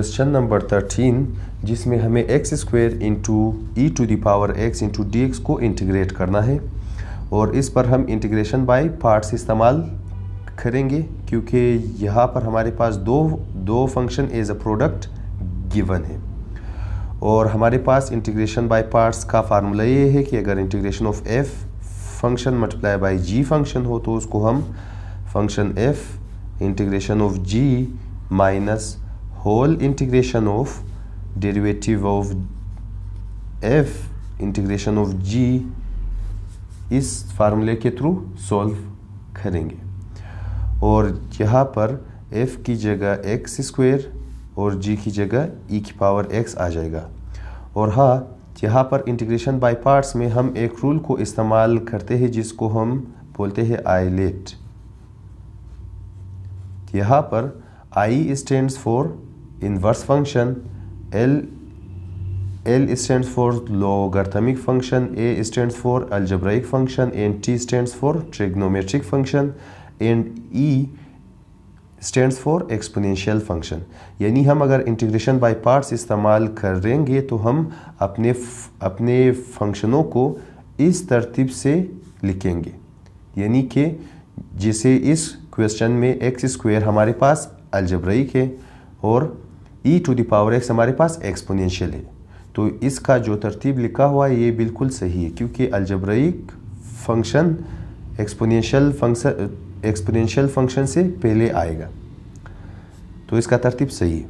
Question number 13 जिसमें हमें x square into e to the power x into d x को integrate करना है और इस पर हम इंटीग्रेशन बाय पार्ट्स इस्तेमाल करेंगे क्योंकि यहाँ पर हमारे पास दो function as a product given है और हमारे पास इंटीग्रेशन बाय पार्ट्स का फार्मूला ये है कि अगर integration of f function multiply by g function हो तो उसको हम function f integration of g minus whole integration of derivative of f integration of g इस फार्मूले के थ्रू सॉल्व करेंगे और यहाँ पर f की जगह एक्स स्क्वेयर और g की जगह e की पावर x आ जाएगा। और हाँ, यहाँ पर इंटीग्रेशन बाय पार्ट्स में हम एक रूल को इस्तेमाल करते हैं जिसको हम बोलते हैं आइलेट। यहाँ पर I stands for inverse function, L stands for logarithmic function, A stands for algebraic function and T stands for trigonometric function and E stands for exponential function. यानी हम अगर इंटीग्रेशन बाय पार्ट्स इस्तेमाल करेंगे तो हम अपने फंक्शनों को इस तरतीब से लिखेंगे, यानी कि जैसे इस क्वेश्चन में एक्स स्क्वायर हमारे पास अलजेब्राइक है और e to the power x हमारे पास एक्सपोनेंशियल है, तो इसका जो तरतीब लिखा हुआ है ये बिल्कुल सही है क्योंकि अलजेब्राइक फंक्शन एक्सपोनेंशियल फंक्शन से पहले आएगा, तो इसका तरतीब सही है।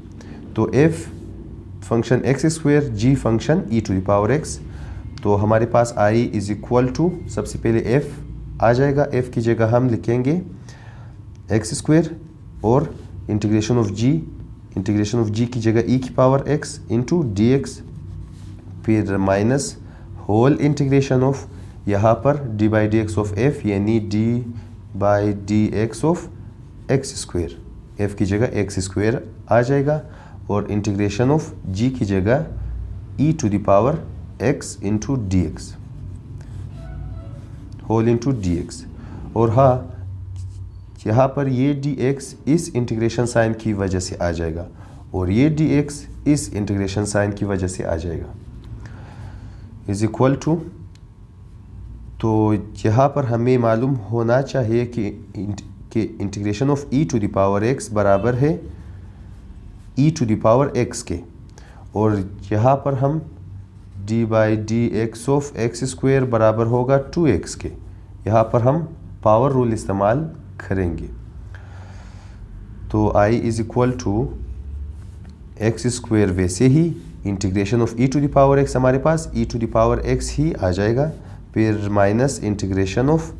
तो f function x square, g function e to the power x, तो हमारे पास i इज इक्वल टू सबसे पहले f आ जाएगा, f की जगह हम लिखेंगे एक्स स्क्वायर और इंटीग्रेशन ऑफ g की जगह e की power x into d x, फिर माइनस होल इंटीग्रेशन ऑफ यहाँ पर d by d x of f यानी d by d x of x square, f की जगह एक्स स्क्वेयर आ जाएगा और इंटीग्रेशन ऑफ g की जगह e to the power x into d x whole into d x. और हाँ, यहाँ पर ये dx इस इंटीग्रेशन साइन की वजह से आ जाएगा और ये dx इस इंटीग्रेशन साइन की वजह से आ जाएगा इज इक्वल टू, तो यहाँ पर हमें मालूम होना चाहिए कि integration of e to the power x बराबर है e to the power x के, और यहाँ पर हम d by d x of x square बराबर होगा 2x के। यहाँ पर हम पावर रूल इस्तेमाल करेंगे, तो i is equal to x square, वैसे ही integration of e to the power x हमारे पास e to the power x ही आ जाएगा, फिर माइनस इंटीग्रेशन ऑफ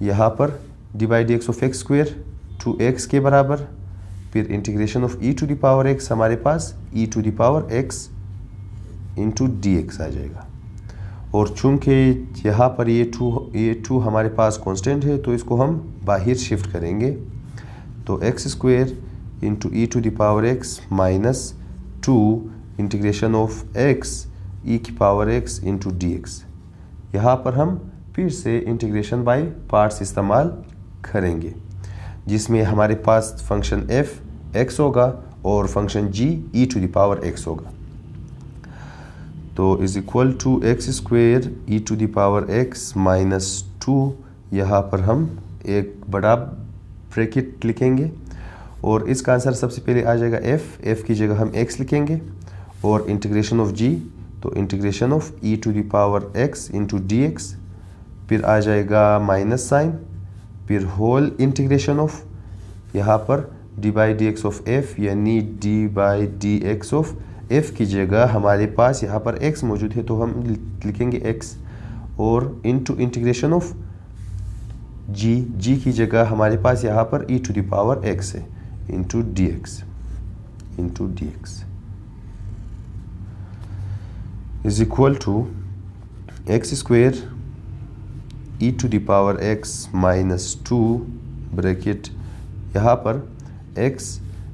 यहाँ पर d by d x of x square 2x के बराबर, फिर integration of e to the power x हमारे पास e to the power x into d x आ जाएगा। और चूंकि यहाँ पर ये टू हमारे पास कांस्टेंट है तो इसको हम बाहर शिफ्ट करेंगे, तो x square into e to the power x minus 2 integration of x e की power x into d x. यहाँ पर हम फिर से इंटीग्रेशन बाय पार्ट्स इस्तेमाल करेंगे जिसमें हमारे पास फंक्शन f x होगा और function g e to the power x होगा, तो is equal to x square e to the power x minus 2, यहाँ पर हम एक बड़ा ब्रैकेट लिखेंगे और इसका आंसर सबसे पहले आ जाएगा f की जगह हम x लिखेंगे और इंटीग्रेशन ऑफ g, तो integration of e to the power x into d x, फिर आ जाएगा माइनस साइन, फिर होल इंटीग्रेशन ऑफ यहाँ पर d by d x of f यानी d by d x of f की जगह हमारे पास यहाँ पर x मौजूद है तो हम लिखेंगे x और इंटू इंटीग्रेशन ऑफ g की जगह हमारे पास यहाँ पर e to the power x है into d x is equal to x square e to the power x minus 2 bracket यहाँ पर x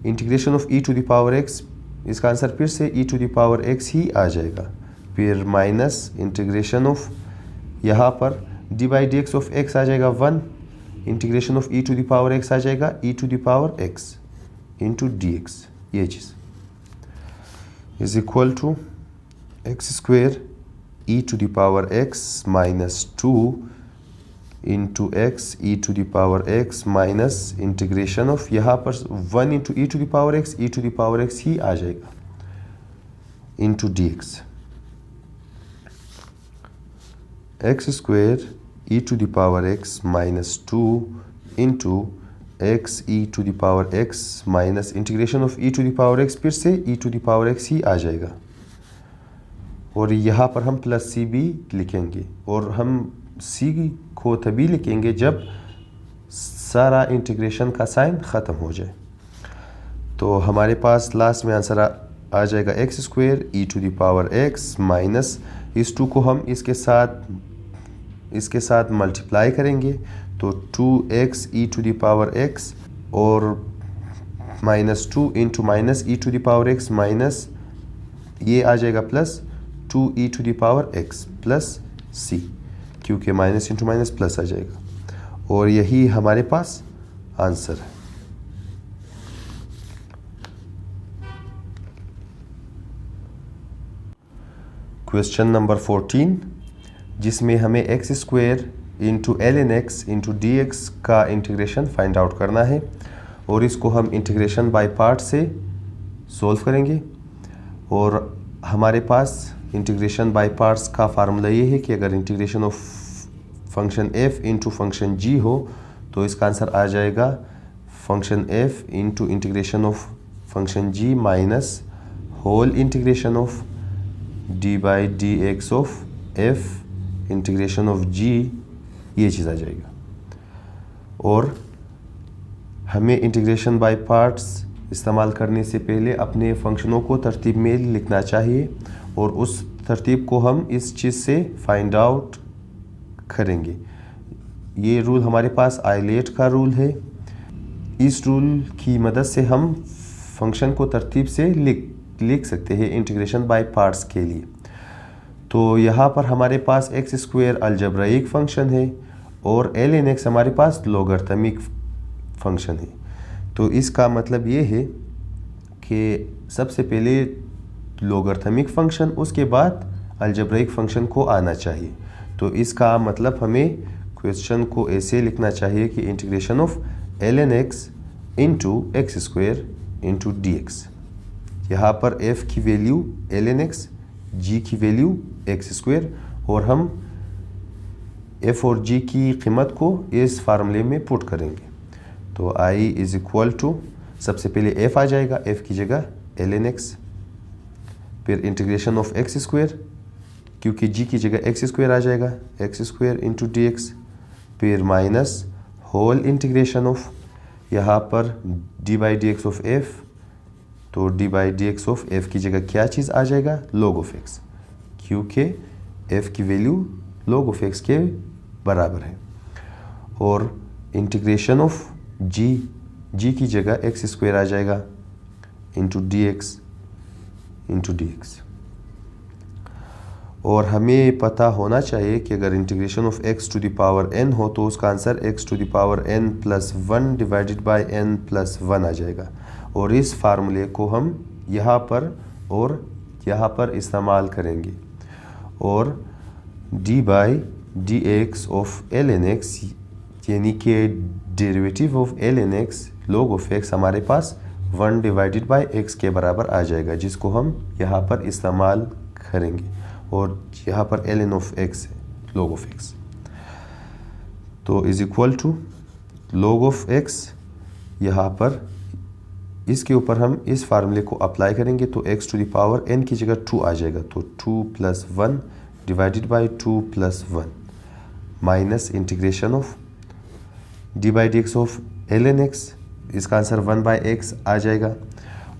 integration of e to the power x, इसका answer फिर से e to the power x ही आ जाएगा, फिर माइनस इंटीग्रेशन ऑफ यहाँ पर d by d x of x आ जाएगा 1, integration of e to the power x आ जाएगा e to the power x into d x, ये चीज़। Is equal to x square e to the power x minus 2 into x e to the power x minus integration of, यहाँ पर 1 into e to the power x, e to the power x ही आ जाएगा, into d x. X square e to the power x minus 2 into x e to the power x minus integration of e to the power x, फिर से e to the power x ही आ जाएगा। और यहाँ पर हम plus सी भी लिखेंगे, और हम सी को तभी लिखेंगे जब सारा इंटीग्रेशन का साइन ख़त्म हो जाए। तो हमारे पास लास्ट में आंसर आ जाएगा x square e to the power x minus, इस 2 को हम इसके साथ मल्टीप्लाई करेंगे तो 2x e to the power x और minus 2 into minus e to the power x minus ये आ जाएगा plus 2 e to the power x plus c, क्योंकि माइनस इंटू माइनस प्लस आ जाएगा, और यही हमारे पास आंसर है। क्वेश्चन नंबर 14, जिसमें हमें x square into l n x into d x का इंटीग्रेशन फाइंड आउट करना है, और इसको हम इंटीग्रेशन बाय पार्ट से सॉल्व करेंगे। और हमारे पास इंटीग्रेशन बाय पार्ट्स का फार्मूला ये है कि अगर integration of function f into function g हो तो इसका आंसर आ जाएगा function f into integration of function g minus whole integration of d by d x of f integration of g, ये चीज़ आ जाएगा। और हमें इंटीग्रेशन बाय पार्ट्स इस्तेमाल करने से पहले अपने फंक्शनों को तरतीब में लिखना चाहिए, और उस तरतीब को हम इस चीज़ से फाइंड आउट करेंगे। ये रूल हमारे पास आइलेट का रूल है। इस रूल की मदद से हम फंक्शन को तरतीब से लिख सकते हैं इंटीग्रेशन बाय पार्ट्स के लिए। तो यहाँ पर हमारे पास एक्स स्क्वेयर अलजेब्राइक फंक्शन है और एल एन एक्स हमारे पास लोगरिथमिक फंक्शन है। तो इसका मतलब ये है कि सबसे पहले लोगरिथमिक फंक्शन, उसके बाद अलजेब्राइक फंक्शन को आना चाहिए। तो इसका मतलब हमें क्वेश्चन को ऐसे लिखना चाहिए कि integration of l n x into x square into d x. यहाँ पर f की value l n x, g की वैल्यू एक्स स्क्वेयर, और हम f और g की कीमत को इस फार्मूले में पुट करेंगे। तो i इज इक्वल टू, सबसे पहले f आ जाएगा, f की जगह एल एन एक्स, फिर इंटीग्रेशन ऑफ एक्स स्क्वेयर, क्योंकि g की जगह एक्स स्क्वेयर आ जाएगा, x square into d x, फिर माइनस होल इंटीग्रेशन ऑफ, यहाँ पर d by d x of f, तो D by d x of F की जगह क्या चीज़ आ जाएगा, लॉग ऑफ एक्स, क्योंकि एफ की वैल्यू लॉग ऑफ एक्स के बराबर है। और इंटीग्रेशन ऑफ जी की जगह एक्स स्क्वायर आ जाएगा इंटू डी एक्स। और हमें पता होना चाहिए कि अगर integration of x to the power n हो तो उसका answer x to the power n plus 1 divided by n plus 1 आ जाएगा। और इस फार्मूले को हम यहाँ पर और यहाँ पर इस्तेमाल करेंगे, और d by d x of l n x, यानी कि derivative of l n x log of x हमारे पास 1 डिवाइडेड बाय एक्स के बराबर आ जाएगा, जिसको हम यहाँ पर इस्तेमाल करेंगे। और यहाँ पर एल एन ऑफ एक्स है, लॉग ऑफ एक्स, तो is equal to log of x, यहाँ पर इसके ऊपर हम इस फार्मूले को अप्लाई करेंगे तो x to the power n की जगह 2 आ जाएगा, तो 2 plus 1 divided by 2 plus 1 minus integration of d by d x of l n x, इसका आंसर 1 बाई एक्स आ जाएगा,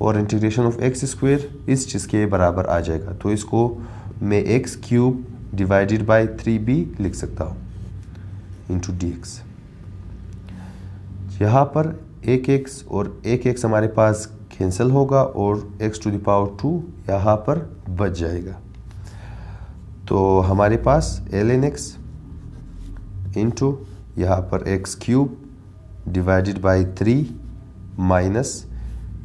और इंटीग्रेशन ऑफ एक्स स्क्वेयर इस चीज़ के बराबर आ जाएगा। तो इसको मैं एक्स क्यूब डिवाइडेड बाई 3 भी लिख सकता हूँ इंटू डी एक्स। यहाँ पर एक एक्स और एक एक्स हमारे पास कैंसिल होगा और x टू द पावर 2 यहाँ पर बच जाएगा। तो हमारे पास एल एन एक्स इंटू यहाँ पर x cube divided by 3 minus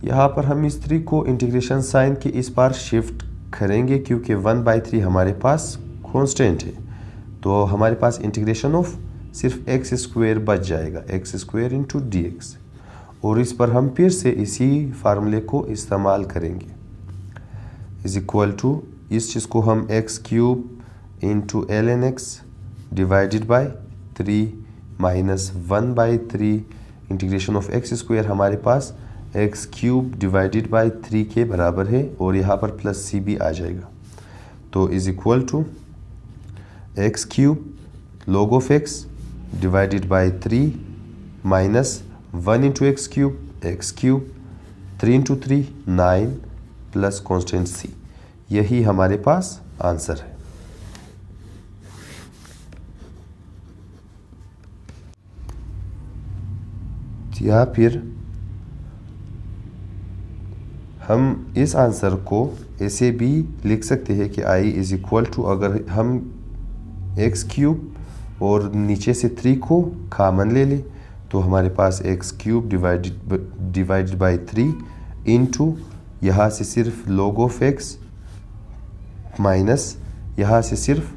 यहाँ पर हम इस 3 को इंटीग्रेशन साइन के इस पार शिफ्ट करेंगे क्योंकि 1/3 हमारे पास कांस्टेंट है, तो हमारे पास इंटीग्रेशन ऑफ सिर्फ एक्स स्क्वायर बच जाएगा, x square into d x. और इस पर हम फिर से इसी फार्मूले को इस्तेमाल करेंगे, इज इक्वल टू इस चीज़ को हम x cube into l n x divided by 3 minus 1/3 integration of x square हमारे पास एक्स क्यूब डिवाइडेड बाई 3 के बराबर है, और यहाँ पर प्लस सी भी आ जाएगा। तो is equal to x cube log of x divided by 3 minus 1 into x cube 3 into 3 9 plus constant c. यही हमारे पास आंसर है। या फिर हम इस आंसर को ऐसे भी लिख सकते हैं कि आई इज इक्वल टू, अगर हम एक्स क्यूब और नीचे से 3 को कॉमन ले लें तो हमारे पास x cube divided by 3 into यहाँ से सिर्फ log ऑफ एक्स माइनस यहाँ से सिर्फ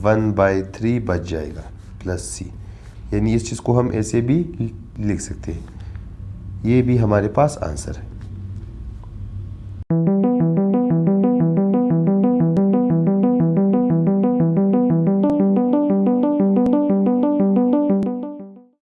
1/3 बच जाएगा प्लस सी। यानी इस चीज़ को हम ऐसे भी लिख सकते हैं। ये भी हमारे पास आंसर है।